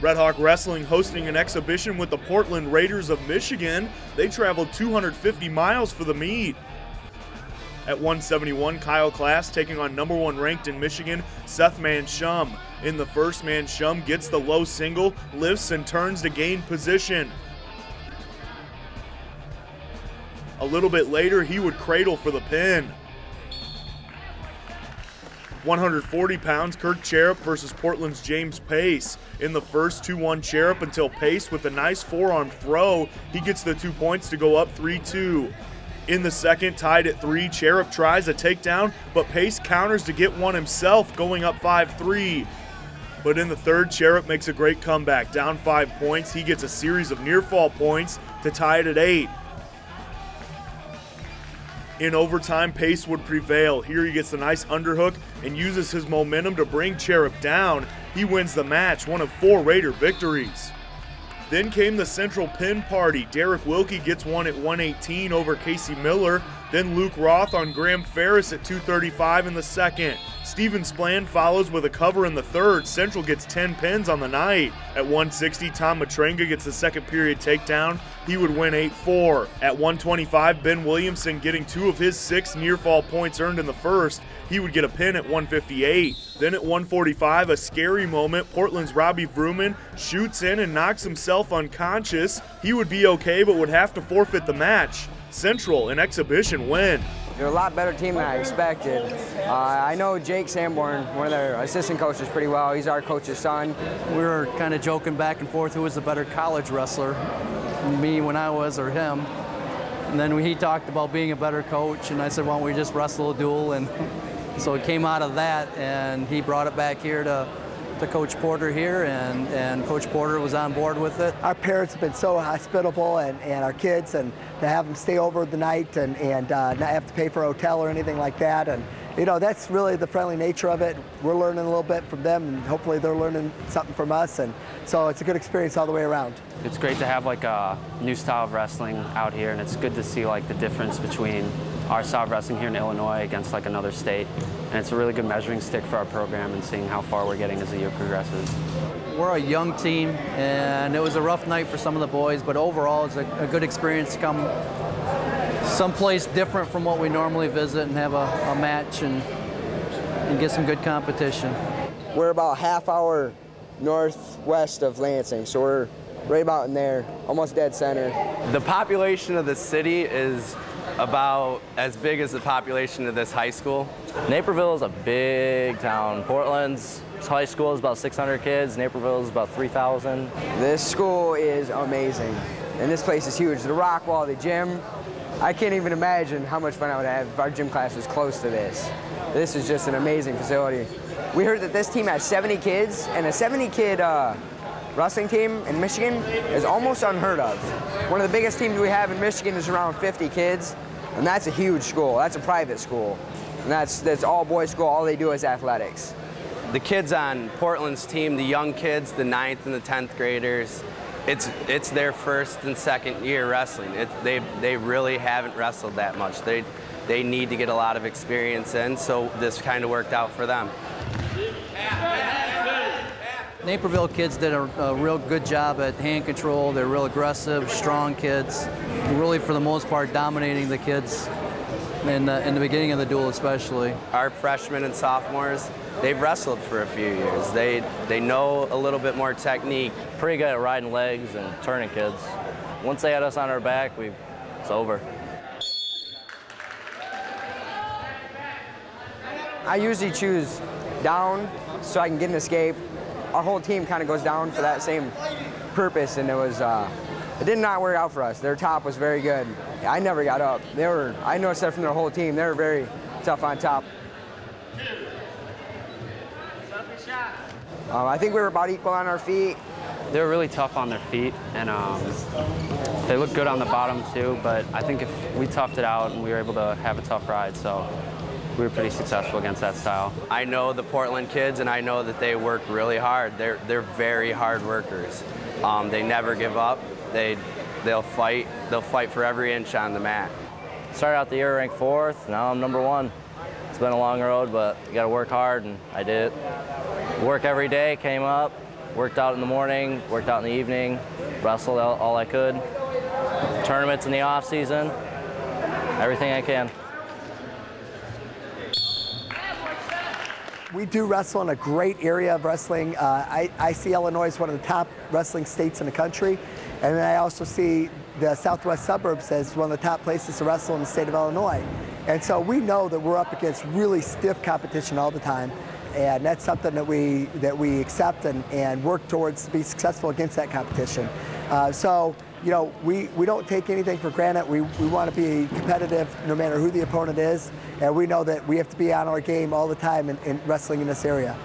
Red Hawk Wrestling hosting an exhibition with the Portland Raiders of Michigan. They traveled 250 miles for the meet. At 171, Kyle Klass taking on #1 ranked in Michigan, Seth Manshum. In the first, Manshum gets the low single, lifts and turns to gain position. A little bit later, he would cradle for the pin. 140 pounds, Kirk Cherub versus Portland's James Pace. In the first, 2-1 Cherub until Pace with a nice forearm throw. He gets the 2 points to go up 3-2. In the second, tied at 3, Cherub tries a takedown, but Pace counters to get one himself, going up 5-3. But in the third, Cherub makes a great comeback. Down 5 points, he gets a series of near-fall points to tie it at 8. In overtime, Pace would prevail. Here he gets a nice underhook and uses his momentum to bring Cherub down. He wins the match, one of 4 Raider victories. Then came the Central Pin Party. Derek Wilkie gets one at 118 over Casey Miller. Then Luke Roth on Graham Ferris at 235 in the second. Steven Splann follows with a cover in the third. Central gets 10 pins on the night. At 160, Tom Matrenga gets the second period takedown. He would win 8-4. At 125, Ben Williamson getting 2 of his 6 near-fall points earned in the first. He would get a pin at 158. Then at 145, a scary moment. Portland's Robbie Vrooman shoots in and knocks himself unconscious. He would be okay, but would have to forfeit the match. Central, an exhibition win. They're a lot better team than I expected. I know Jake Sanborn, one of their assistant coaches, pretty well. He's our coach's son. We were kind of joking back and forth who was the better college wrestler, me when I was or him. And then he talked about being a better coach, and I said, why don't we just wrestle a duel? And so it came out of that, and he brought it back here to Coach Porter here, and Coach Porter was on board with it. Our parents have been so hospitable, and our kids, and to have them stay over the night and not have to pay for a hotel or anything like that. And you know, that's really the friendly nature of it. We're learning a little bit from them, and hopefully they're learning something from us. And so it's a good experience all the way around. It's great to have like a new style of wrestling out here, and it's good to see like the difference between our style of wrestling here in Illinois against like another state. And it's a really good measuring stick for our program and seeing how far we're getting as the year progresses. We're a young team, and it was a rough night for some of the boys, but overall it's a good experience to come someplace different from what we normally visit and have a match and get some good competition. We're about a half hour northwest of Lansing, so we're right about in there, almost dead center. The population of the city is about as big as the population of this high school. Naperville is a big town. Portland's high school is about 600 kids. Naperville is about 3,000. This school is amazing, and this place is huge. The rock wall, the gym, I can't even imagine how much fun I would have if our gym class was close to this. This is just an amazing facility. We heard that this team has 70 kids, and a 70-kid wrestling team in Michigan is almost unheard of. One of the biggest teams we have in Michigan is around 50 kids, and that's a huge school. That's a private school, and that's all boys school. All they do is athletics. The kids on Portland's team, the young kids, the 9th and the 10th graders, it's their first and second year wrestling. They really haven't wrestled that much. They need to get a lot of experience in, so this kind of worked out for them. Naperville kids did a real good job at hand control. They're real aggressive, strong kids. Really, for the most part, dominating the kids in the beginning of the duel especially. Our freshmen and sophomores, they've wrestled for a few years. They know a little bit more technique. Pretty good at riding legs and turning kids. Once they had us on our back, it's over. I usually choose down so I can get an escape. Our whole team kind of goes down for that same purpose, and it did not work out for us. Their top was very good. I never got up. I noticed that from their whole team. They were very tough on top. I think we were about equal on our feet. They were really tough on their feet, and they looked good on the bottom too, but I think if we toughed it out and we were able to have a tough ride, so we were pretty successful against that style. I know the Portland kids, and I know that they work really hard. They're very hard workers. They never give up. They'll fight for every inch on the mat. Started out the year ranked 4th, now I'm #1. It's been a long road, but you gotta work hard, and I did it. Work every day, came up, Worked out in the morning, worked out in the evening, wrestled all I could. Tournaments in the off season, everything I can. We do wrestle in a great area of wrestling. I see Illinois as one of the top wrestling states in the country, and then I also see the southwest suburbs as one of the top places to wrestle in the state of Illinois. And so we know that we're up against really stiff competition all the time, and that's something that we accept and work towards to be successful against that competition. So, you know, we don't take anything for granted. We want to be competitive no matter who the opponent is, and we know that we have to be on our game all the time in wrestling in this area.